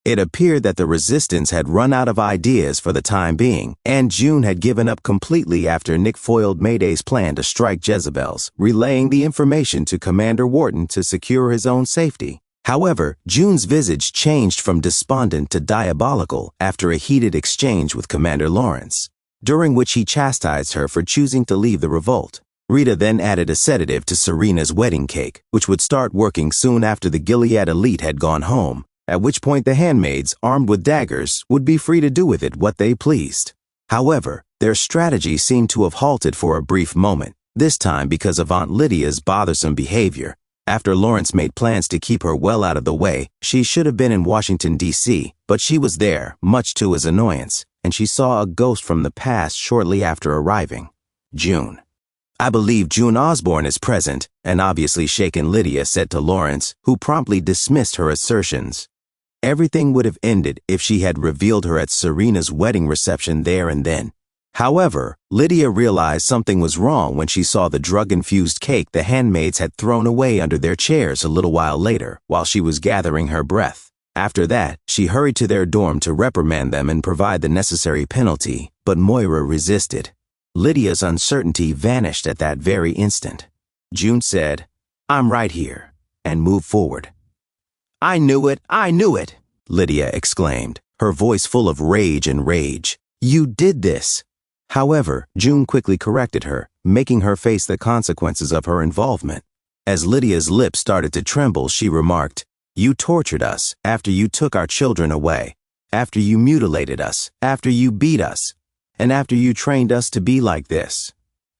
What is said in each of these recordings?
It appeared that the resistance had run out of ideas for the time being, and June had given up completely after Nick foiled Mayday's plan to strike Jezebel's, relaying the information to Commander Wharton to secure his own safety. However, June's visage changed from despondent to diabolical after a heated exchange with Commander Lawrence, during which he chastised her for choosing to leave the revolt. Rita then added a sedative to Serena's wedding cake, which would start working soon after the Gilead elite had gone home, at which point the handmaids, armed with daggers, would be free to do with it what they pleased. However, their strategy seemed to have halted for a brief moment, this time because of Aunt Lydia's bothersome behavior. After Lawrence made plans to keep her well out of the way, she should have been in Washington, D.C., but she was there, much to his annoyance, and she saw a ghost from the past shortly after arriving. June. "I believe June Osborne is present," an obviously shaken Lydia said to Lawrence, who promptly dismissed her assertions. Everything would have ended if she had revealed her at Serena's wedding reception there and then. However, Lydia realized something was wrong when she saw the drug-infused cake the handmaids had thrown away under their chairs a little while later, while she was gathering her breath. After that, she hurried to their dorm to reprimand them and provide the necessary penalty, but Moira resisted. Lydia's uncertainty vanished at that very instant. June said, "I'm right here," and moved forward. "I knew it! I knew it!" Lydia exclaimed, her voice full of rage and rage. "You did this!" However, June quickly corrected her, making her face the consequences of her involvement. As Lydia's lips started to tremble, she remarked, "You tortured us after you took our children away, after you mutilated us, after you beat us, and after you trained us to be like this.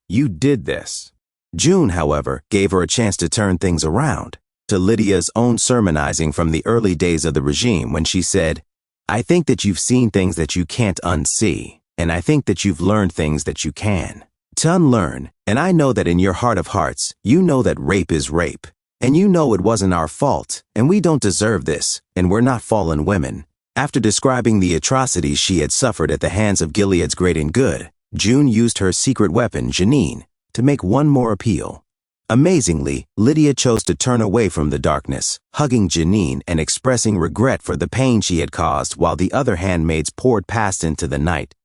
You did this." June, however, gave her a chance to turn things around, to Lydia's own sermonizing from the early days of the regime when she said, "I think that you've seen things that you can't unsee, and I think that you've learned things that you can to unlearn, and I know that in your heart of hearts, you know that rape is rape, and you know it wasn't our fault, and we don't deserve this, and we're not fallen women." After describing the atrocities she had suffered at the hands of Gilead's great and good, June used her secret weapon, Janine, to make one more appeal. Amazingly, Lydia chose to turn away from the darkness, hugging Janine and expressing regret for the pain she had caused while the other handmaids poured past into the night,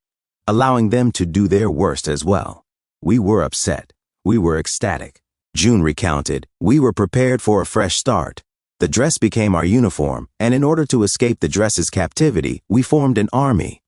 allowing them to do their worst as well. "We were upset. We were ecstatic," June recounted. "We were prepared for a fresh start. The dress became our uniform, and in order to escape the dress's captivity, we formed an army.